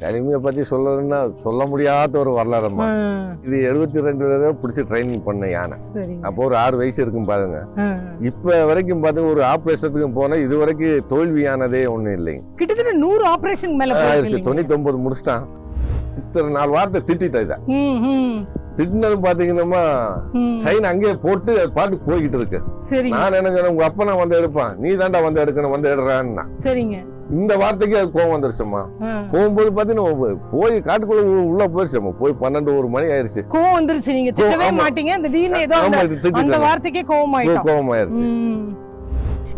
கலிமியை பற்றி சொல்லணும்னா சொல்ல முடியாத ஒரு வரலாறுமா. இது 72 பிடிச்சி ட்ரைனிங் பண்ண யானை. அப்போ ஒரு 6 வயசு இருக்கும் பாருங்க. இப்போ வரைக்கும் பாருங்க ஒரு ஆப்ரேஷனுக்கு போனால் இது வரைக்கும் தோல்வியானதே ஒன்றும் இல்லைங்க. கிட்டத்தட்ட 100 ஆப்ரேஷன் மேல 99 முடிச்சிட்டான். இத்தனை 4 வாரத்தை திட்டான். இதை திட்டினது பாத்தீங்கன்னா சைன் அங்கேயே போட்டு பாட்டு போய்கிட்டு இருக்கு. நான் என்ன சொன்னேன், உங்க அப்பா நான் வந்து எடுப்பான், நீ தாண்டா வந்து எடுக்கணும், வந்து எடுறான்னா. சரிங்க. இந்த வார்த்தைக்கு அது கோவம் வந்துருச்சுமா. போகும்போது பாத்தீங்கன்னா போய் காட்டுக்குள்ள உள்ள போயிருச்சம்மா. போய் 12-1 மணி ஆயிருச்சு. கோவம் வந்துருச்சு. நீங்க திட்டவே மாட்டீங்க, அந்த டீன் ஏதோ அந்த வார்த்தைக்கே கோவமாயிருச்சு.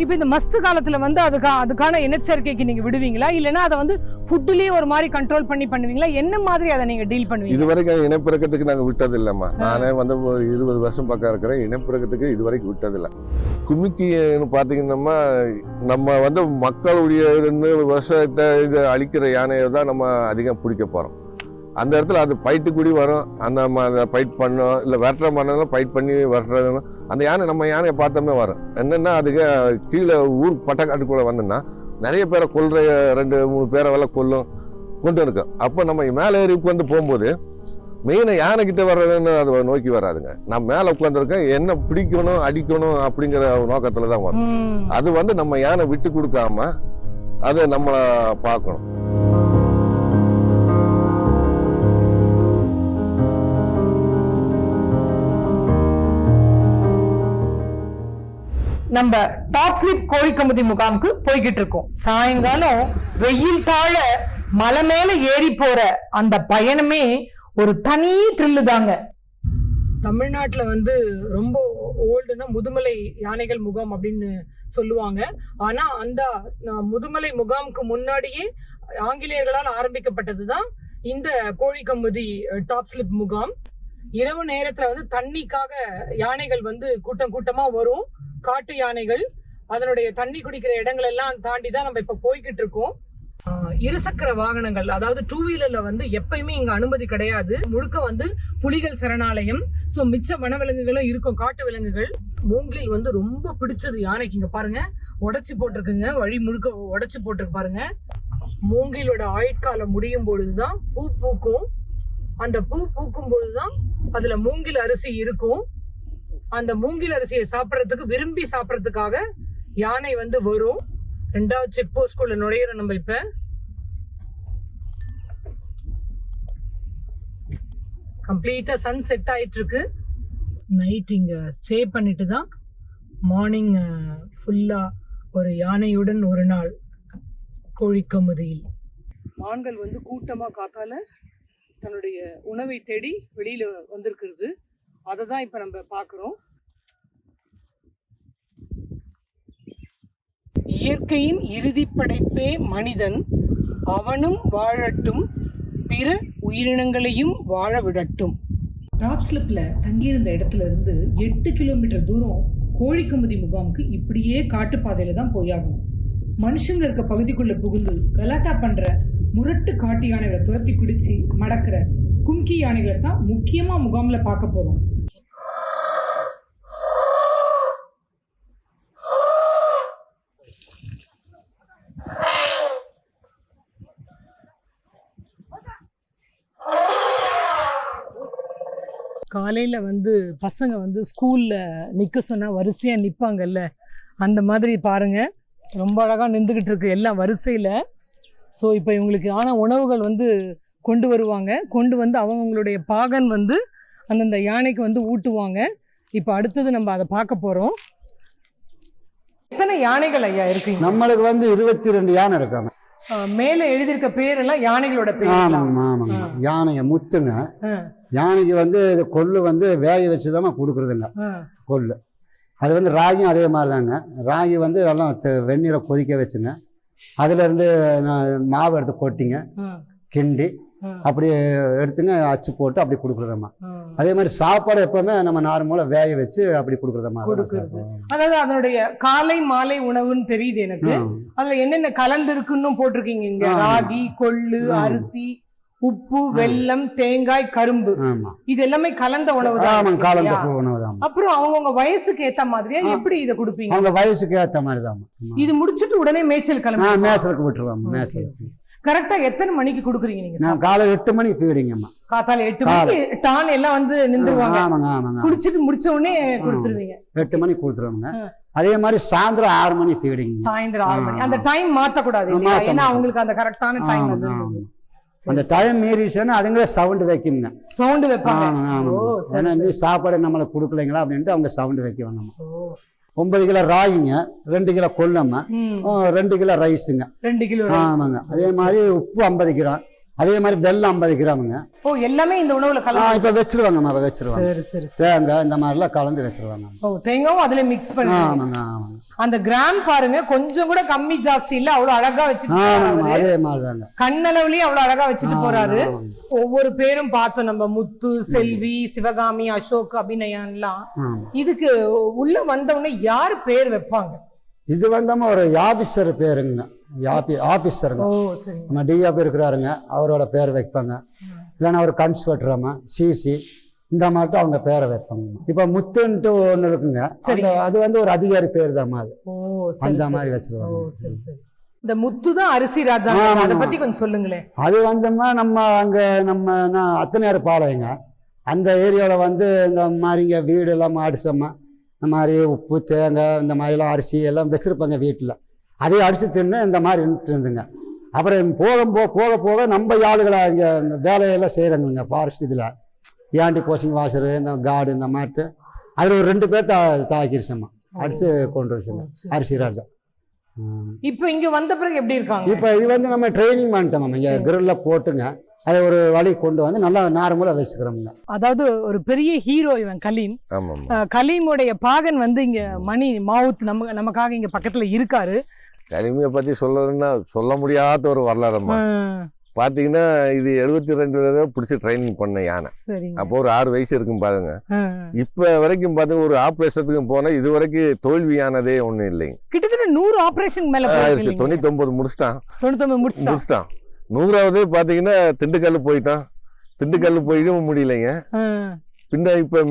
இப்போ இந்த மஸ்து காலத்துல வந்து அதுக்கான இனச்சேர்க்கைக்கு நீங்க விடுவீங்களா, இல்லைன்னா அதை வந்து ஃபுட்லயே ஒரு மாதிரி கண்ட்ரோல் பண்ணி பண்ணுவீங்களா? என்ன மாதிரி அதை நீங்க டீல் பண்ணுவீங்க? இது வரைக்கும் இனப்பெருக்கத்துக்கு நாங்க விட்டது இல்லம்மா. நானே வந்து 20 வருஷம் பக்கம் இருக்கிறேன். இனப்பெருக்கத்துக்கு இது வரைக்கும் விட்டதில்லை. குமிக்கின்னு பாத்தீங்கன்னா நம்ம வந்து மக்களுடைய விவசாயத்தை இது அழிக்கிற யானையை தான் நம்ம அதிகம் பிடிக்க போறோம். அந்த இடத்துல அது ஃபைட்டு கூடி வரும். அந்த ஃபைட் பண்ணோம், இல்லை விரட்டுற பண்ணாலும் ஃபைட் பண்ணி விரட்டுறதுன்னு அந்த யானை நம்ம யானையை பார்த்தோமே வரும். என்னென்னா அதுக்கு கீழே ஊர் பட்டக்காட்டுக்குள்ளே வந்தோன்னா நிறைய பேரை கொல்ற 2-3 பேரை வேலை கொண்டு இருக்கும். அப்போ நம்ம மேலே ஏறி உட்காந்து போகும்போது மெயினாக யானை கிட்ட வர்றதுன்னு அதை நோக்கி வராதுங்க. நான் மேலே உட்காந்துருக்கேன், என்ன பிடிக்கணும் அடிக்கணும் அப்படிங்கிற நோக்கத்தில் தான் வரும். அது வந்து நம்ம யானை விட்டு கொடுக்காம அதை நம்ம பார்க்கணும். நம்ம டாப் ஸ்லிப் கோழிக்கமுதி முகாமுக்கு போய்கிட்டு இருக்கோம். சாயங்காலம் வெயில் தாழ மலை மேல ஏறி போற அந்த பயணமே ஒரு தனி த்ரில்லு தாங்க. தமிழ்நாட்டுல வந்து ரொம்ப ஓல்டுனா முதுமலை யானைகள் முகாம் அப்படின்னு சொல்லுவாங்க. ஆனா அந்த முதுமலை முகாமுக்கு முன்னாடியே ஆங்கிலேயர்களால் ஆரம்பிக்கப்பட்டதுதான் இந்த கோழிக்கமுதி டாப் ஸ்லிப் முகாம். இரவு நேரத்துல வந்து தண்ணிக்காக யானைகள் வந்து கூட்டம் கூட்டமா வரும். காட்டு யானைகள் அதனுடைய தண்ணி குடிக்கிற இடங்கள் எல்லாம் தாண்டி தான் நம்ம இப்ப போய்கிட்டு இருக்கோம். இருசக்கர வாகனங்கள், அதாவது 2 வீலர்ல வந்து எப்பயுமே இங்க அனுமதி கிடையாது. முழுக்க வந்து புலிகள் சரணாலயம். சோ மிச்ச வனவிலங்குகளும் இருக்கும், காட்டு விலங்குகள். மூங்கில் வந்து ரொம்ப பிடிச்சது யானைக்கு. இங்க பாருங்க, உடைச்சு போட்டிருக்குங்க, வழி முழுக்க உடைச்சு போட்டிருக்கு பாருங்க. மூங்கிலோட ஆயுட்காலம் முடியும் பொழுதுதான் பூ பூக்கும். அந்த பூ பூக்கும் பொழுதுதான் அதுல மூங்கில் அரிசி இருக்கும். அந்த மூங்கில் அரிசியை சாப்பிடறதுக்கு, விரும்பி சாப்பிடறதுக்காக யானை வந்து வரும். 2வது செக் போஸ்ட்குள்ள நுழையிறோம் நம்ம. இப்ப கம்ப்ளீட்டா சன் செட் ஆயிட்டு இருக்கு. நைட் இங்க ஸ்டே பண்ணிட்டு தான் மார்னிங் ஃபுல்லா ஒரு யானையுடன் ஒரு நாள் கோழிக்கமுதியில். மான்கள் வந்து கூட்டமா காத்தால தன்னுடைய உணவை தேடி வெளியில வந்திருக்கிறது. அதை தான் இப்ப நம்ம பார்க்கிறோம். இயற்கையின் இறுதி படைப்பே மனிதன், அவனும் வாழட்டும், பிற உயிரினங்களையும் வாழ விடட்டும். டாப் ஸ்லிப்ல தங்கியிருந்த இடத்துல இருந்து 8 கிலோமீட்டர் தூரம் கோழிக்கமுதி முகாமுக்கு இப்படியே காட்டுப்பாதையில தான் போயாகணும். மனுஷங்க இருக்க பகுதிக்குள்ள புகுந்து கலாட்டா பண்ற முரட்டு காட்டு யானைகளை துரத்தி பிடிச்சு மடக்கிற கும்கி யானைகளை தான் முக்கியமா முகாம்ல பார்க்க போறோம். காலையில வந்து பசங்க வந்து ஸ்கூல்ல நிக்க சொன்னா வரிசையா நிப்பாங்கல்ல, அந்த மாதிரி பாருங்க ரொம்ப அழகா நின்றுகிட்டு இருக்கு எல்லாம் வரிசையில. ஸோ இப்போ இவங்களுக்கு ஆன உணவுகள் வந்து கொண்டு வருவாங்க. கொண்டு வந்து அவங்களுடைய பாகன் வந்து அந்தந்த யானைக்கு வந்து ஊட்டுவாங்க. இப்போ அடுத்தது நம்ம அதை பார்க்க போறோம். எத்தனை யானைகள் ஐயா இருக்கு? நம்மளுக்கு வந்து 22 யானை இருக்காங்க. மேல எழுதியிருக்க பேரெல்லாம் யானைகளோட பேர். ஆமாங்க ஆமாங்க. யானைங்க முத்துங்க. யானைக்கு வந்து கொள்ளு வந்து வேக வச்சுதான் கொடுக்குறதுங்க. கொள்ளு அது வந்து ராகியும் அதே மாதிரி தாங்க. ராகி வந்து எல்லாம் வெந்நீரை கொதிக்க வச்சுங்க, அதுல இருந்து மாவு எடுத்து கொட்டிங்க, கிண்டி அப்படி எடுத்துங்க அச்சு போட்டு அப்படி கொடுக்குறதம்மா. அதே மாதிரி சாப்பாடு எப்பவுமே நம்ம நார்மலா வேக வச்சு அப்படி கொடுக்குறதம்மா. அதாவது அதனுடைய காலை மாலை உணவுன்னு தெரியுது எனக்கு. அதுல என்னென்ன கலந்து இருக்குன்னு போட்டிருக்கீங்க இங்க. ராகி, கொள்ளு, அரிசி, உப்பு, வெல்லம், தேங்காய், கரும்பு, இது எல்லாமே கலந்த உணவு தான். கலந்த உணவு தான். அப்புறம் அவங்கவுங்க வயசுக்கு ஏத்த மாதிரியா எப்படி இதை கொடுப்பீங்க? அவங்க வயசுக்கு ஏத்த மாதிரி தான். இது முடிச்சுட்டு உடனே மேய்ச்சல் கிளம்பி மேய்ச்சலுக்கு விட்டுருவாங்க. மேய்ச்சலுக்கு கரெக்டா எத்தனை மணிக்கு கொடுக்குறீங்க நீங்க நான் காலை 8 மணி ஃபீடிங்கம்மா. காத்தால 8 மணிக்கு டான் எல்லாம் வந்து நின்றுவாங்க. ஆமாங்க ஆமாங்க. குடிச்சிட்டு முடிச்ச உடனே கொடுத்துருவீங்க. 8 மணிக்கு கொடுத்துருவாங்க. அதே மாதிரி சாயந்தரம் 6 மணி ஃபீடிங். சாயந்தரம் 6 மணி. அந்த டைம் மாத்த கூடாது இல்லையா? ஏன்னா அவங்களுக்கு அந்த கரெக்டான டைம் வந்து அந்த டைம் மீறிச்சுன்னா அதுங்களே சவுண்ட் வைக்குங்க. சவுண்ட் வைப்பாங்க. ஏன்னா நீ சாப்பாடு நம்மளை கொடுக்கலைங்களா அப்படின்ட்டு அவங்க சவுண்ட் வைக்குவாங்க. 9 கிலோ ராகிங்க, 2 கிலோ கொல்லம்மா, 2 கிலோ ரைஸுங்க. 2 கிலோ ஆமாங்க. அதே மாதிரி உப்பு 50 கிராம், அதே மாதிரி வெல்லம் 50 கிராமுங்க. ஓ எல்லாமே இந்த உணவுல கலந்து இப்ப வச்சிருவாங்கம்மா. வச்சிருவாங்க. சரி சரி. தேங்காய் இந்த மாதிரி எல்லாம் கலந்து வச்சிருவாங்க. ஓ தேங்காவும் அதுல மிக்ஸ் பண்ணி. ஆமாங்க ஆமாங்க. அந்த கிராம் பாருங்க கொஞ்சம் கூட கம்மி ஜாஸ்தி இல்ல, அவ்வளவு அழகா வச்சுட்டு அதே மாதிரிதாங்க. கண்ணளவுலயே அவ்வளவு அழகா வச்சுட்டு போறாரு. ஒவ்வொரு பேரும் பார்த்தோம் நம்ம, முத்து, செல்வி, சிவகாமி, அசோக், அபிநயன்லாம். இதுக்கு உள்ள வந்தவங்க யாரு பேர் வைப்பாங்க? இது வந்தோம்மா ஒரு ஆபீசர் பேருங்க. ஆபீசருங்க. நம்ம டிஆபி இருக்கிறாருங்க, அவரோட பேர் வைப்பாங்க. இல்லைன்னா ஒரு கன்ஸ்பெக்டராமா, சிசி இந்த மாதிரி அவங்க பேரை வைப்பாங்க. இப்ப முத்துன்ட்டு ஒண்ணு இருக்குங்க, அது வந்து ஒரு அதிகாரி பேர் தான். அது அந்த மாதிரி வச்சிருவாங்க. இந்த முத்து தான் அரிசி ராஜா, அதை பத்தி கொஞ்சம் சொல்லுங்களேன். அது வந்தோம்னா நம்ம அத்தனையார் பாளையங்க, அந்த ஏரியாவில் வந்து இந்த மாதிரிங்க வீடு எல்லாம் அடிச்சோம்மா, இந்த மாதிரி உப்பு தேங்காய் இந்த மாதிரிலாம் அரிசி எல்லாம் வச்சுருப்பாங்க வீட்டில். அதையும் அடித்து தின்னு இந்த மாதிரி இருந்துங்க. அப்புறம் போக போக நம்ம ஆளுகளை இங்கே வேலையெல்லாம் செய்கிறாங்க ஃபாரஸ்ட் இதில். ஏண்டி போசிங் வாசரு, இந்த காடு இந்த மாதிரி அதில் ஒரு 2 பேர் தாக்கிருச்சம்மா, அடித்து கொண்டு வச்சுங்க அரிசி ராஜா. இப்போ இங்கே வந்த பிறகு எப்படி இருக்காங்க? இப்போ இது வந்து நம்ம ட்ரைனிங் பண்ணிட்டோம். இங்கே கிரில்ல போட்டுங்க அதை ஒரு வழி கொண்டு வந்து நல்லா நார்மலா வச்சுக்கிறோம்ங்க. அதாவது ஒரு பெரிய ஹீரோ இவன் கலீம். கலீமுடைய பாகன் வந்து இங்க மணி மாவுத் நமக்காக இங்க பக்கத்துல இருக்காரு. கலீமியை பத்தி சொல்லணும்னா சொல்ல முடியாத ஒரு வரலாறுமா. பாத்தீங்கன்னா இது 72 பிடிச்சி ட்ரைனிங் பண்ண யானை. அப்போ ஒரு 6 வயசு இருக்கும் பாருங்க. இப்ப வரைக்கும் பாத்தீங்க ஒரு ஆபரேஷத்துக்கு போனா இது வரைக்கும் தோல்வியானதே ஒண்ணு இல்லைங்க. கிட்டத்தட்ட 100 ஆபரேஷன் மேல 99 முடிச்சிட்டான். 100வது பாத்தீங்கன்னா திண்டுக்கல் போயிட்டான். திண்டுக்கல் போயிட்டும் முடியலைங்க. பின்ன இப்ப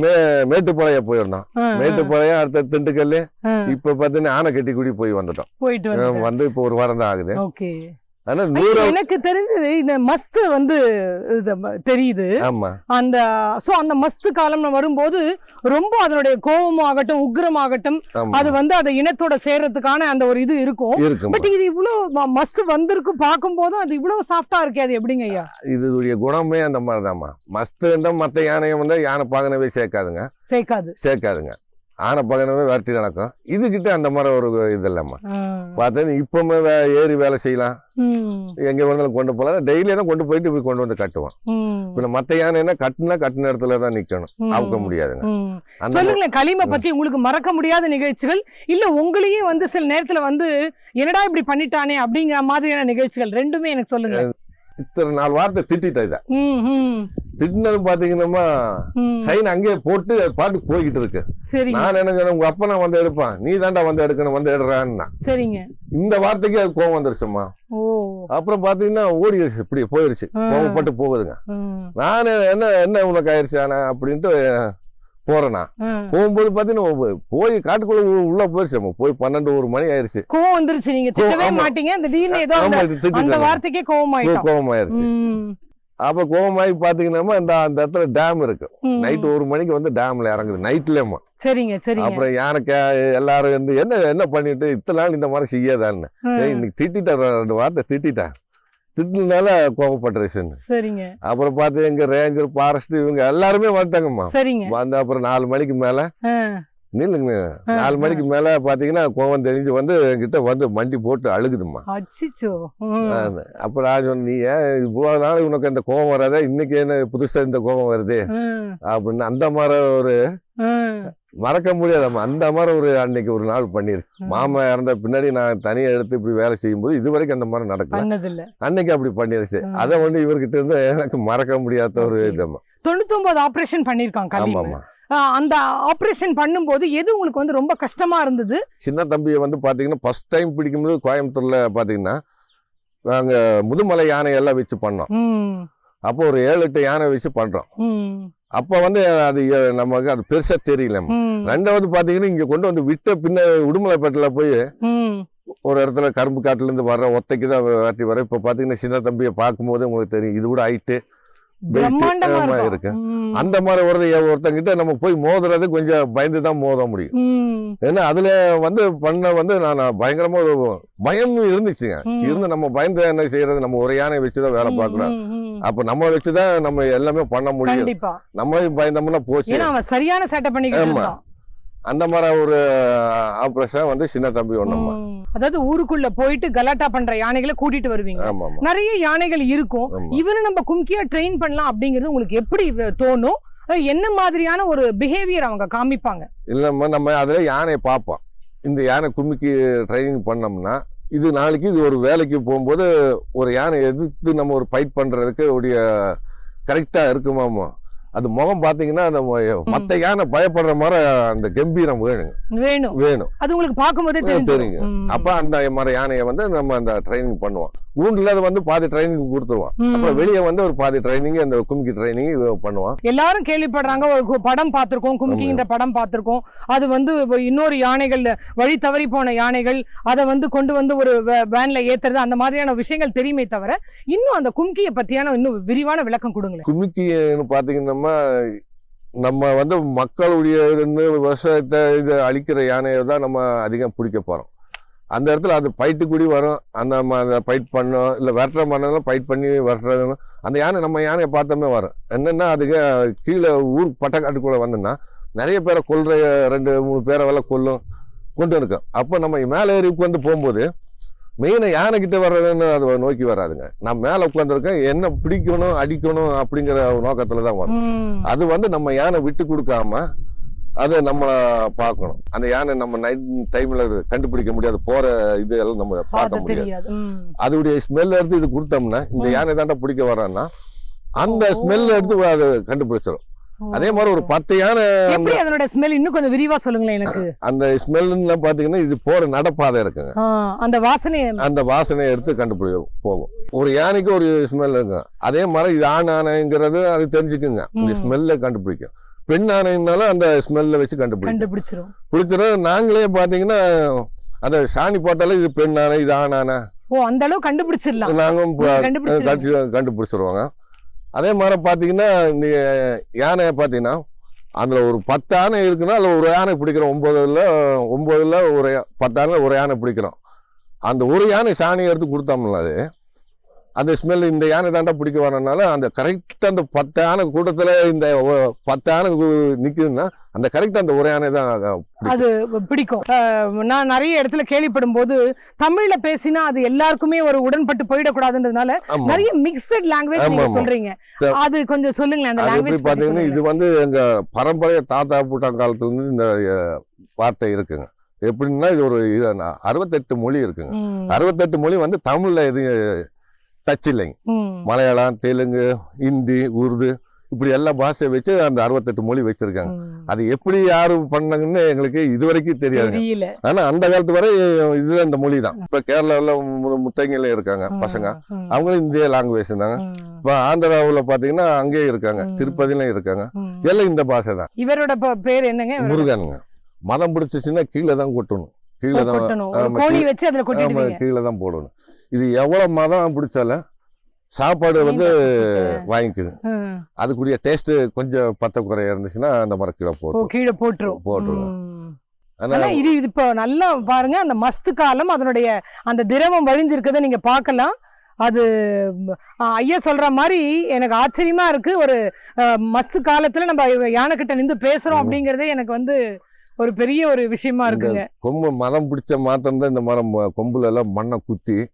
மேட்டுப்பாளையம் போயிடணும். மேட்டுப்பாளையம் அடுத்த திண்டுக்கல். இப்ப பாத்தீங்கன்னா ஆனைக்கட்டிக்குடி போய் வந்துட்டோம். வந்து இப்ப ஒரு வாரம் தான் ஆகுது. எனக்கு தெரிஞ்சது இந்த மஸ்து வந்து தெரியுது. அந்த மஸ்து காலம் வரும்போது ரொம்ப அதனுடைய கோபமாகட்டும் உக்ரமாகட்டும் அது வந்து அந்த இனத்தோட சேர்றதுக்கான அந்த ஒரு இது இருக்கும். பட் இது இவ்வளவு மஸ்து வந்திருக்கு பார்க்கும் போதும் அது இவ்வளவு சாஃப்டா இருக்கு. அது எப்படிங்க ஐயா? இதுடைய குணமே அந்த மாதிரிதாம்மா. மஸ்து மத்த யானையை வந்து யானை பாகனவே சேர்க்காதுங்க. ஆனை பகனவே விரட்டி நடக்கும். இதுகிட்ட அந்த மாதிரி ஒரு இது இல்லம்மா. பார்த்தா இப்பவுமே ஏறி வேலை செய்யலாம், எங்க வேணாலும் கொண்டு போகலாம். டெய்லியும் கொண்டு போயிட்டு இப்படி கொண்டு வந்து கட்டுவோம். இப்ப மத்த யானை கட்டின இடத்துல தான் நிக்கணும், அவுக்க முடியாதுங்க. சொல்லுங்களேன், கலீமை பத்தி உங்களுக்கு மறக்க முடியாத நிகழ்ச்சிகள் இல்ல உங்களையே வந்து சில நேரத்துல வந்து என்னடா இப்படி பண்ணிட்டானே அப்படிங்கிற மாதிரியான நிகழ்ச்சிகள் ரெண்டுமே எனக்கு சொல்லுங்க. இத்தனை 4 வாரத்தை திட்டிட்டா திட்டினது பாத்தீங்கன்னா சைன் அங்கேயே போட்டு பாட்டு போய்கிட்டு இருக்கு. நான் என்ன உங்க அப்பா நான் வந்து எடுப்பான், நீ தாண்டா வந்து எடுக்கணும், வந்து எடுறான்னா. சரிங்க. இந்த வார்த்தைக்கு அது கோவம் வந்துருச்சுமா. அப்புறம் பாத்தீங்கன்னா ஓடிடுச்சு, இப்படி போயிருச்சு, கோவப்பட்டு போகுதுங்க. நானு என்ன உனக்கு ஆயிடுச்சு ஆனா அப்படின்ட்டு போறேனா. போகும்போது பாத்தீங்கன்னா போய் காட்டுக்குள்ள உள்ள போயிருச்சு. போய் 12-1 மணி ஆயிருச்சு. கோவம் வந்துருச்சு. நீங்க திட்டவே மாட்டீங்க, அந்த வார்த்தைக்கே கோவமாயிருச்சு. அப்ப கோவமாயி பாத்தீங்கன்னா அந்த இடத்துல டேம் இருக்கு. நைட் 1 மணிக்கு வந்து டேம்ல இறங்குது நைட்லமா. அப்புறம் யானைக்கு எல்லாரும் வந்து என்ன பண்ணிட்டு இத்தனை நாள் இந்த மாதிரி செய்யாதான்னு இன்னைக்கு திட்டார். 2 வார்த்தை திட்டினால கோவப்பட்டுருச்சு. அப்புறம் பார்த்து எங்க ரேஞ்சர் ஃபாரஸ்ட் இவங்க எல்லாருமே வந்துட்டாங்கம்மா. வந்து அப்புறம் 4 மணிக்கு மேல நில்லுங்க. 4 மணிக்கு மேல பாத்தீங்கன்னா கோவம் தெரிஞ்சு வந்து என்கிட்ட வந்து மண்டி போட்டு அழுகுதுமா. அப்புறம் நான் சொன்ன, நீ ஏன் இவ்வளவு நாள் உனக்கு இந்த கோவம் வராதா, இன்னைக்கு என்ன புதுசா இந்த கோவம் வருது அப்படின்னு. அந்த மாதிரி ஒரு மறக்க முடியாதம்மா. அந்த மாதிரி ஒரு அன்னைக்கு ஒரு நாள் பண்ணிருக்கு. மாமா இறந்த பின்னாடி நான் தனியா எடுத்து இப்படி வேலை செய்யும் போது இது வரைக்கும் அந்த மாதிரி நடக்கல. அன்னைக்கு அப்படி பண்ணிருச்சு. அதை வந்து இவர்கிட்ட இருந்து எனக்கு மறக்க முடியாத ஒரு இதம்மா. 99 ஆபரேஷன் பண்ணிருக்காங்க. ஆமாமா. அந்த ஆபரேஷன் பண்ணும்போது எது உங்களுக்கு வந்து ரொம்ப கஷ்டமா இருந்தது? சின்ன தம்பியை வந்து பாத்தீங்கன்னா ஃபர்ஸ்ட் டைம் பிடிக்கும்போது கோயம்புத்தூர்ல பாத்தீங்கன்னா நாங்க முதுமலை யானை எல்லாம் வச்சு பண்ணோம். அப்போ ஒரு 7-8 யானை வச்சு பண்றோம். அப்ப வந்து அது நமக்கு அது பெருசா தெரியல. 2வது பாத்தீங்கன்னா இங்க கொண்டு வந்து விட்ட பின்ன உடுமலைப்பேட்டையில போய் ஒரு இடத்துல கரும்பு காட்டுல இருந்து வர ஒத்தைக்கு தான் வேட்டி வர. இப்ப பாத்தீங்கன்னா சின்ன தம்பியை பார்க்கும்போது உங்களுக்கு தெரியும் இது கூட ஹைட்டு பிரம்மாண்டமா இருக்கு. அந்த மாதிரி ஒருத்தங்கிட்ட நம்ம போய் மோதுறது கொஞ்சம் பயந்து தான் மோத முடியும். ஏன்னா அதுல பண்ண நான் பயங்கரமா ஒரு பயம் இருந்துச்சுங்க. இருந்து நம்ம பயந்து என்ன செய்யறது, நம்ம ஒரு யானை வச்சுதான் வேலை பார்க்கணும். அப்ப நம்ம வச்சுதான் நம்ம எல்லாமே பண்ண முடியும். நம்ம பயந்தோம்னா போச்சு. சரியான சேட்டை பண்ணிக்கலாம். அந்த மாதிரி ஒரு ஆபரேஷன் சின்ன தம்பி ஒண்ணுமா. அதாவது ஊருக்குள்ள போயிட்டு கலாட்டா பண்ற யானைகளை கூட்டிட்டு வருவீங்க. நிறைய யானைகள் இருக்கும். இவரை நம்ம கும்கியா ட்ரெயின் பண்ணலாம் அப்படிங்கிறது உங்களுக்கு எப்படி தோணும்? என்ன மாதிரியான ஒரு பிஹேவியர் அவங்க காமிப்பாங்க? இல்லம்மா, நம்ம அதுல யானையை பார்ப்போம். இந்த யானை கும்மிக்கு ட்ரைனிங் பண்ணோம்னா இது நாளைக்கு இது ஒரு வேலைக்கு போகும்போது ஒரு யானை எதிர்த்து நம்ம ஒரு ஃபைட் பண்றதுக்கு உடைய கரெக்டா இருக்குமாமா. அது முகம் பாத்தீங்கன்னா அந்த மத்த யானை பயப்படுற மாதிரி அந்த கம்பீரம் வேணும். அது உங்களுக்கு பார்க்கும்போதே தெரியும். அப்ப அந்த மாதிரி யானையை நம்ம அந்த ட்ரைனிங் பண்ணுவோம். ஊண்டுல அது பாதி ட்ரைனிங் கொடுத்துருவோம். அப்புறம் வெளியே ஒரு பாதி ட்ரைனிங் அந்த கும்கி ட்ரைனிங் பண்ணுவோம். எல்லாரும் கேள்விப்படுறாங்க, ஒரு படம் பார்த்திருக்கோம், கும்கின்ற படம் பார்த்திருக்கோம். அது இன்னொரு யானைகள் வழி தவறி போன யானைகள் அதை கொண்டு ஒரு வேன்ல ஏத்துறது, அந்த மாதிரியான விஷயங்கள் தெரியுமே தவிர இன்னும் அந்த கும்கியை பத்தியான இன்னும் விரிவான விளக்கம் கொடுங்களேன். கும்கின்னு பாத்தீங்கன்னா நம்ம மக்களுடைய விவசாயத்தை இது அழிக்கிற யானையை தான் நம்ம அதிகம் பிடிக்க போறோம். அந்த இடத்துல அது ஃபைட்டு கூடி வரும். அந்த ஃபைட் பண்ணோம், இல்லை விரட்டுற பண்ணாலும் ஃபைட் பண்ணி விரட்டுறது. அந்த யானை நம்ம யானையை பார்த்தோமே வரும். என்னன்னா அதுக்கு கீழே ஊர் பட்டக்காட்டுக்குள்ளே வந்தோம்னா நிறைய பேரை கொல்ற 2-3 பேரை கொண்டு இருக்கும். அப்போ நம்ம மேலே ஏறி உட்காந்து போகும்போது மெயினாக யானை கிட்ட வர்றதுன்னு அதை நோக்கி வராதுங்க. நான் மேலே உட்காந்துருக்கேன், என்ன பிடிக்கணும் அடிக்கணும் அப்படிங்கிற நோக்கத்துல தான் வரும். அது நம்ம யானை விட்டு கொடுக்காம அதை நம்ம பார்க்கணும். அந்த யானை நம்ம நைட் டைம்ல கண்டுபிடிக்க முடியாது, போற இது எல்லாம் நம்ம பார்க்க முடியாது. அதோடைய ஸ்மெல் எடுத்து இது கொடுத்தோம்னா இந்த யானை தாண்டா பிடிக்க வரான்னா அந்த ஸ்மெல் எடுத்து அதை கண்டுபிடிச்சிடும். அதே மாதிரி ஒரு 10 யானை அதனோட ஸ்மெல் இன்னும் கொஞ்சம் விரிவா சொல்லுங்களேன் எனக்கு. அந்த ஸ்மெல்ல பாத்தீங்கன்னா இது போற நடப்பாதை இருக்குங்க. அந்த வாசனையை எடுத்து கண்டுபிடி போகும். ஒரு யானைக்கு ஒரு ஸ்மெல் இருக்குங்க. அதே மாதிரி இது ஆணைங்கிறது அது தெரிஞ்சுக்குங்க. இந்த ஸ்மெல்ல கண்டுபிடிக்கும். பெண் ஆணைனாலும் அந்த ஸ்மெல்ல வச்சு கண்டுபிடிச்சிடும். நாங்களே பாத்தீங்கன்னா அந்த சாணி போட்டாலே இது பெண் ஆணை இது ஆணான அந்த அளவு கண்டுபிடிச்சிடலாம். நாங்க கண்டுபிடிச்சிருவாங்க. அதே மாதிரி பாத்தீங்கன்னா இந்த யானையை பாத்தீங்கன்னா அதுல ஒரு 10 யானை இருக்குன்னா அதுல ஒரு யானை பிடிக்கிறோம். 9ல ஒரு 10 யானை ஒரு யானை பிடிக்கிறோம். அந்த ஒரு யானை சாணியை எடுத்து கொடுத்தோம்னா அந்த ஸ்மெல் இந்த யானை தாண்டா பிடிக்க வரனால அந்த கரெக்டா அந்த 10 யானை கூட்டத்துல இந்த 10 யானை நிக்குதுன்னா அந்த கரெக்டா அந்த ஒரு யானை தான் அது பிடிக்கும். நான் நிறைய இடத்துல கேள்விப்படும் போது தமிழ்ல பேசினா அது எல்லாருக்குமே ஒரு உடன்பட்டு போயிடக்கூடாதுன்றதுனால நிறைய மிக்சட் லாங்குவேஜ் நீங்க சொல்றீங்க. அது கொஞ்சம் சொல்லுங்களேன். அந்த லாங்குவேஜ் பாத்தீங்கன்னா இது எங்க பரம்பரைய தாத்தா பூட்டான் காலத்துல இருந்து இந்த வார்த்தை இருக்குங்க. எப்படின்னா இது ஒரு 68 மொழி இருக்குங்க. 68 மொழி தமிழ்ல எதுவும் டச் இல்லைங்க. மலையாளம், தெலுங்கு, ஹிந்தி, உருது இப்படி எல்லா பாஷையை வச்சு அந்த 68 மொழி வச்சிருக்காங்க. அது எப்படி யாரு பண்ணாங்கன்னு எங்களுக்கு இதுவரைக்கும் தெரியாது. ஆனா அந்த காலத்து வரை இது அந்த மொழி தான். இப்ப கேரளாவில் முத்தங்கில இருக்காங்க பசங்க, அவங்களும் இந்திய லாங்குவேஜ் தாங்க. இப்ப ஆந்திராவுல பாத்தீங்கன்னா அங்கேயே இருக்காங்க, திருப்பதியிலும் இருக்காங்க, எல்லாம் இந்த பாஷை தான். இவரோட பேர் என்னங்க? முருகனுங்க. மதம் பிடிச்சிச்சுன்னா கீழே தான் கொட்டணும், கீழே தான் போடணும். இது எவ்வளவு மதம் பிடிச்சாலும் சாப்பாடு வாங்கிக்குது. அதுக்குரிய டேஸ்ட் கொஞ்சம் பத்த குறையா இருந்துச்சுன்னா அந்த மாதிரி கீழே போட்டுருவோம். இது இப்போ நல்லா பாருங்க, அந்த மஸ்து காலம் அதனுடைய அந்த திரவம் வழிஞ்சிருக்கதை நீங்க பார்க்கலாம். அது ஐயா சொல்ற மாதிரி எனக்கு ஆச்சரியமா இருக்கு. ஒரு மஸ்து காலத்துல நம்ம யானை கிட்ட நின்று பேசுறோம் அப்படிங்கறதே எனக்கு ஒரு பெரிய ஒரு விஷயமா இருக்குங்க. கொம்பு மரம் பிடிச்ச மாத்திரம் தான் இந்த மரம் கொம்புல எல்லாம் மண்ணை குத்துங்க.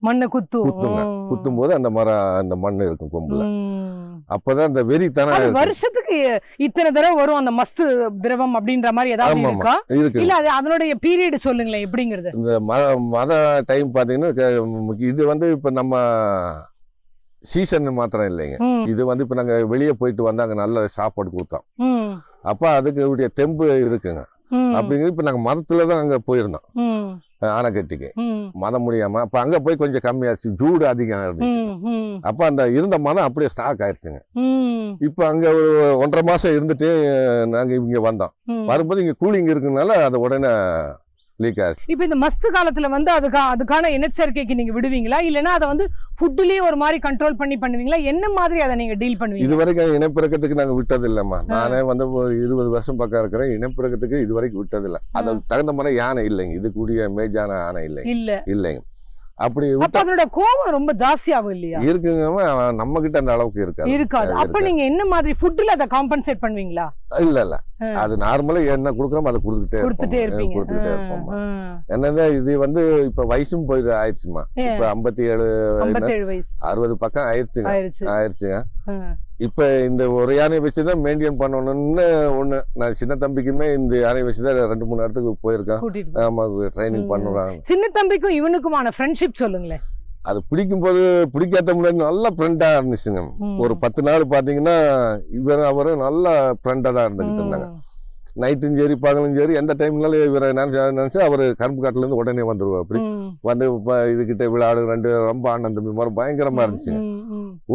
குத்தும் போது அந்த மண் இருக்கும் கொம்புல. அப்பதான் அந்த வெறி தானே. வருஷத்துக்கு இத்தனை தடவை வரும் அந்த மஸ்து திரவம் அப்படின்ற மாதிரி ஏதாவது இருக்கா? இல்ல அது அதனுடைய பீரியட் சொல்லுங்களேன் எப்படிங்கிறது. இந்த மத டைம் பாத்தீங்கன்னா இது இப்ப நம்ம சீசன் மாத்திரம் இல்லைங்க. இது இப்ப நாங்க வெளியே போயிட்டு வந்து அங்க நல்ல சாப்பாடு கொடுத்தோம். அப்ப அதுக்கு தெம்பு இருக்குங்க. அப்படிங்கிறது இப்ப நாங்க மதத்துலதான் அங்க போயிருந்தோம் ஆனைக்கட்டிக்கு. மதம் முடியாம அப்ப அங்க போய் கொஞ்சம் கம்மியாச்சு, சூடு அதிகம் இருந்துச்சு. அப்ப அந்த இருந்த மதம் அப்படியே ஸ்டாக் ஆயிடுச்சுங்க. இப்ப அங்க ஒரு 1.5 மாசம் இருந்துட்டு நாங்க இங்க வந்தோம். வரும்போது இங்க கூலிங் இருக்குனால அதை உடனே லீக் ஆச்சு. இப்போ இந்த மஸ்து காலத்துல வந்து அதுக்கான இனச்சேர்க்கைக்கு நீங்க விடுவீங்களா, இல்லைன்னா அதை வந்து ஃபுட்லயே ஒரு மாதிரி கண்ட்ரோல் பண்ணி பண்ணுவீங்களா, என்ன மாதிரி அதை நீங்க டீல் பண்ணுவீங்க? இது வரைக்கும் இனப்பெருக்கத்துக்கு நாங்க விட்டது இல்லம்மா. நானே வந்து ஒரு 20 வருஷம் பக்கம் இருக்கிறேன். இனப்பெருக்கத்துக்கு இது வரைக்கும் விட்டது இல்லை. அதுக்கு தகுந்த மாதிரி யானை இல்லைங்க, இது கூடிய மேஜான யானை இல்லைங்க. அப்படி அதோட கோபம் ரொம்ப ஜாஸ்தியாகும் இல்லையா? இருக்குங்க, நம்ம கிட்ட அந்த அளவுக்கு இருக்காது. அப்ப நீங்க என்ன மாதிரி ஃபுட்ல அதை காம்பன்சேட் பண்ணுவீங்களா? இல்ல அது நார்மலா என்ன கொடுக்குறோம் அதை கொடுத்துட்டே இருப்போம். என்னதான் இது வந்து இப்ப வயசும் போய் ஆயிடுச்சுமா. இப்ப 57 வயசு 60 பக்கம் ஆயிடுச்சுங்க. இப்ப இந்த ஒரு யானையை வச்சுதான் மெயின்டைன் பண்ணணும்னு ஒண்ணு. நான் சின்ன தம்பிக்குமே இந்த யானையை வச்சுதான் 2-3 இடத்துக்கு போயிருக்கேன். ஆமா, ட்ரைனிங் பண்ணுறாங்க. சின்ன தம்பிக்கும் இவனுக்குமான ஃப்ரெண்ட்ஷிப் சொல்லுங்களேன். அது பிடிக்கும் போது பிடிக்காத முன்னாடி நல்ல ஃப்ரெண்டா இருந்துச்சுங்க. ஒரு 10 நாள் பாத்தீங்கன்னா அவரும் நல்ல ஃப்ரெண்டா தான் இருந்துகிட்டு இருந்தாங்க. நைட்டும் சரி பகலும் சரி எந்த டைம்னாலும் இவரை நினைச்சு அவர் கரும்பு காட்டுல இருந்து உடனே வந்துருவா. அப்படி வந்து இதுகிட்ட விளையாடு 2 ரொம்ப அண்ணன் தம்பி மாதிரி பயங்கரமா இருந்துச்சுங்க.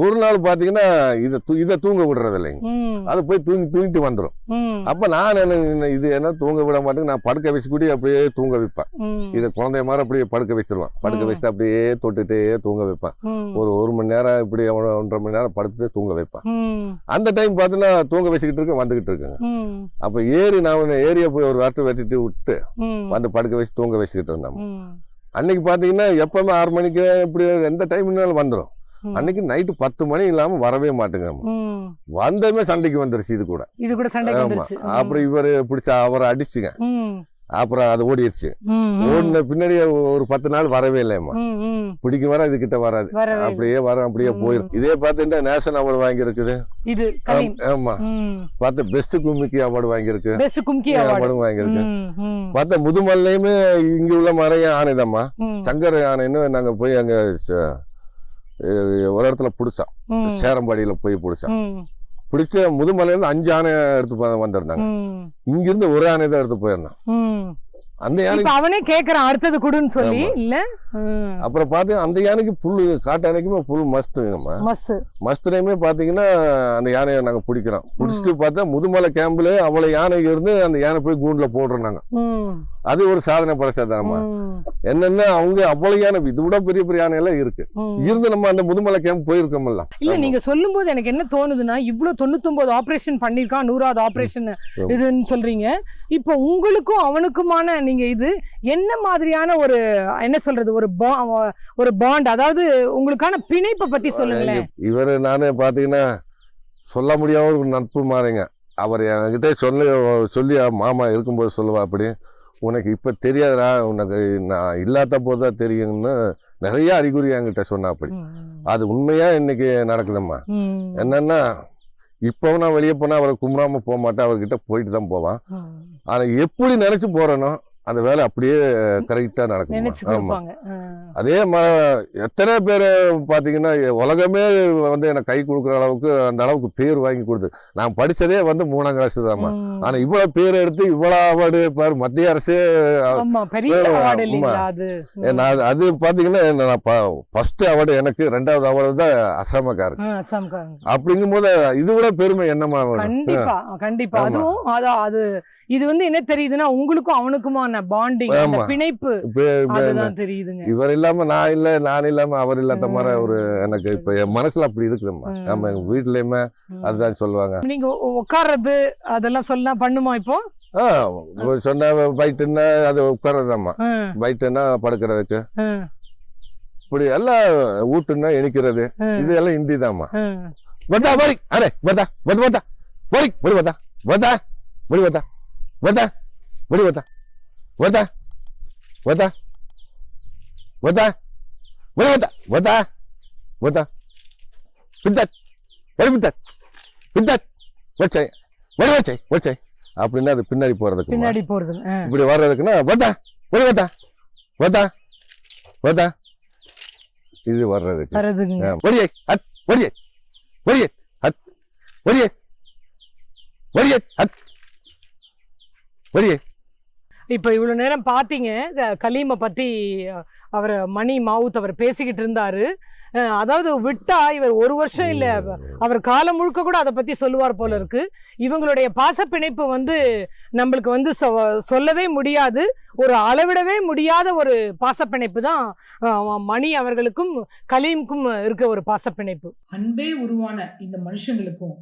ஒரு நாள் பாத்தீங்கன்னா இதை தூங்க விடுறது இல்லைங்க, அது போய் தூங்கிட்டு வந்துடும். அப்ப நான் இது என்ன தூங்க விட மாட்டேங்க, நான் படுக்க வச்சு கூடி அப்படியே தூங்க வைப்பேன். இதை குழந்தைய மாதிரி அப்படியே படுக்க வச்சிருவேன். படுக்க வச்சுட்டு அப்படியே தொட்டுட்டே தூங்க வைப்பேன். ஒரு 1 மணி நேரம் இப்படி 1.5 மணி நேரம் படுத்துட்டு தூங்க வைப்பேன். அந்த டைம் பார்த்தீங்கன்னா தூங்க வச்சுக்கிட்டு இருக்கேன், வந்துகிட்டு இருக்குங்க. அப்ப நான் ஏரியா போய் ஒரு வாட்டர் வெட்டிட்டு விட்டு வந்து படுக்க வச்சு தூங்க வச்சுக்கிட்டு இருந்தோம். அன்னைக்கு பாத்தீங்கன்னா எப்பவுமே 6 மணிக்கு இப்படி எந்த டைம்னாலும் வந்துடும். அன்னைக்கு நைட்டு 10 மணி இல்லாம வரவே மாட்டேங்க. வந்தமே சண்டைக்கு வந்துருச்சு. இது கூட அப்புறம் இவரு பிடிச்ச அவரை அடிச்சுங்க. அப்புறம் அது ஓடிடுச்சு. ஓடின பின்னாடி ஒரு 10 நாள் வரவே இல்லையம்மா. பிடிக்கும் வர இது கிட்ட வராது, அப்படியே போயிடும். இதே பார்த்துட்டா நேஷனல் அவார்டு வாங்கியிருக்குது. ஆமா, பார்த்த பெஸ்ட் கும்கி அவார்டு வாங்கியிருக்கு. அவார்டும் வாங்கியிருக்கு. பார்த்தா முதுமலையுமே இங்க உள்ள மறைய ஆனைதம்மா, சங்கர யானைன்னு நாங்க போய் அங்க ஒரு இடத்துல பிடிச்சோம். சேரம்பாடியில போய் பிடிச்ச முதுமலையில இருந்து 5 ஆனை எடுத்து வந்திருந்தாங்க. இங்க இருந்து ஒரு ஆனை தான் எடுத்து போயிருந்தான். அந்த யானை அவனே கேக்குறான் அடுத்தது குடுன்னு சொல்லி. இல்ல அப்புறம் பாத்து அந்த யானைக்கு புல்லு, காட்டு யானைக்குமே புல் மஸ்துலையுமே பாத்தீங்கன்னா அந்த யானையை நாங்க பிடிக்கிறோம். பிடிச்சிட்டு பார்த்தா முதுமலை கேம்ப்ல அவ்வளவு யானை இருந்து அந்த யானை போய் கூண்டுல போடுறோம் நாங்க. அது ஒரு சாதனை படைச்சதாமா. என்னன்னா அவங்க அவ்வளவு யானை, இது விட பெரிய பெரிய யானை எல்லாம் இருக்கு. இருந்து நம்ம அந்த முதுமலை கேம்ப் போயிருக்கோம்ல. இல்ல நீங்க சொல்லும் போது எனக்கு என்ன தோணுதுன்னா, இவ்வளவு 99 ஆபரேஷன் பண்ணிருக்கான், 100வது ஆபரேஷன் இதுன்னு சொல்றீங்க. இப்ப உங்களுக்கும் அவனுக்குமான நீங்க இது என்ன மாதிரியான ஒரு என்ன சொல்றது, ஒரு பாண்ட், அதாவது உங்களுக்கான பிணைப்பை பத்தி சொல்லுங்களேன். இவரு நானே பாத்தீங்கன்னா சொல்ல முடியாத ஒரு நட்பு மாறிங்க. அவர் என்கிட்ட சொல்லி மாமா இருக்கும்போது சொல்லுவா, அப்படி உனக்கு இப்ப தெரியாதா, உனக்கு நான் இல்லாத போதுதான் தெரியும்னு நிறைய அறிகுறி என்கிட்ட சொன்னா. அப்படி அது உண்மையா இன்னைக்கு நடக்குதும்மா. என்னன்னா இப்போ நான் வெளியே போனா அவரை கும்பிடாம போக மாட்டேன், அவர்கிட்ட போயிட்டு தான் போவான். ஆனா எப்படி நினைச்சு போறேனோ அந்த வேலை அப்படியே கரெக்டா நடக்கும். ஆமா, அதே மாதிரி எத்தனை பேர் பாத்தீங்கன்னா உலகமே வந்து எனக்கு கை கொடுக்குற அளவுக்கு அந்த அளவுக்கு பேர் வாங்கி கொடுத்து. நான் படிச்சதே வந்து 3ஆம் கிளாஸ் தான்மா. ஆனா இவ்வளவு பேர் எடுத்து இவ்வளவு அவார்டு பாரு, மத்திய அரசே. அது பாத்தீங்கன்னா ஃபர்ஸ்ட் அவார்டு எனக்கு, 2வது அவார்டு தான் அசாமக்காரருக்கு. அப்படிங்கும் போது இது விட பெருமை என்னமா? கண்டிப்பா அது இது வந்து என்ன தெரியுதுன்னா, உங்களுக்கும் அவனுக்குமான பாண்டிங், பிணைப்பு தெரியுதுங்க. இவர் இல்லாம நான் இல்ல, நான் இல்லாம அவர் இல்லாத மாதிரி ஒரு எனக்கு இப்ப என் மனசுல அப்படி இருக்குதும்மா. நம்ம எங்க வீட்லயுமே அதுதான் சொல்லுவாங்க. நீங்க உட்கார்றது அதெல்லாம் சொல்ல பண்ணுமா? இப்போ சொன்ன பைட்டுன்னா அது உட்கார்றதாம்மா, பைட்டுன்னா படுக்கிறதுக்கு, இப்படி எல்லாம் ஊட்டுன்னா இனிக்கிறது, இது எல்லாம் ஹிந்தி தான்மா. வந்தா வரி, அரே வந்தா வந்து வந்தா வரி, வரி வந்தா வந்தா வரி வந்தா வந்தா வரி வந்தா வந்தா வந்தா வந்தா வரி வந்தா வந்தா வந்தா பிந்தத் வரி பிந்தத் பிந்தத் வச்சை வரி வச்சை வச்சை அப்படின்னா அது பின்னாடி போறதுக்கு, இப்படி வர்றதுக்குன்னா வந்தா வரி வந்தா வந்தா வந்தா இது வர்றதுக்கு வரியை அத் வரியை வரியை அத் வரியை வரியை அத் வரியை. இப்ப இவ்வளவு நேரம் பாத்தீங்க கலீமை பத்தி, அவர் மணி மாவுத் அவர் பேசிக்கிட்டு இருந்தாரு. அதாவது விட்டா இவர் ஒரு வருஷம் இல்ல அவர் காலம் முழுக்க கூட அதை பத்தி சொல்லுவார் போல இருக்கு. இவங்களுடைய பாசப்பிணைப்பு வந்து நம்மளுக்கு வந்து சொல்லவே முடியாது, ஒரு அளவிடவே முடியாத ஒரு பாசப்பிணைப்பு தான் மணி அவர்களுக்கும் கலீமுக்கும் இருக்க ஒரு பாசப்பிணைப்பு. அன்பே உருவான இந்த மனுஷங்களுக்கும்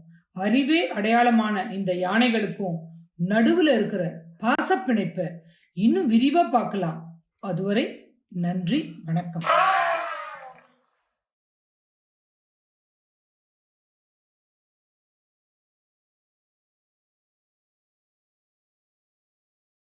அறிவே அடையாளமான இந்த யானைகளுக்கும் நடுவுல இருக்கிற பாசப்பிணைப்பை இன்னும் விரிவா பார்க்கலாம். அதுவரை நன்றி, வணக்கம்.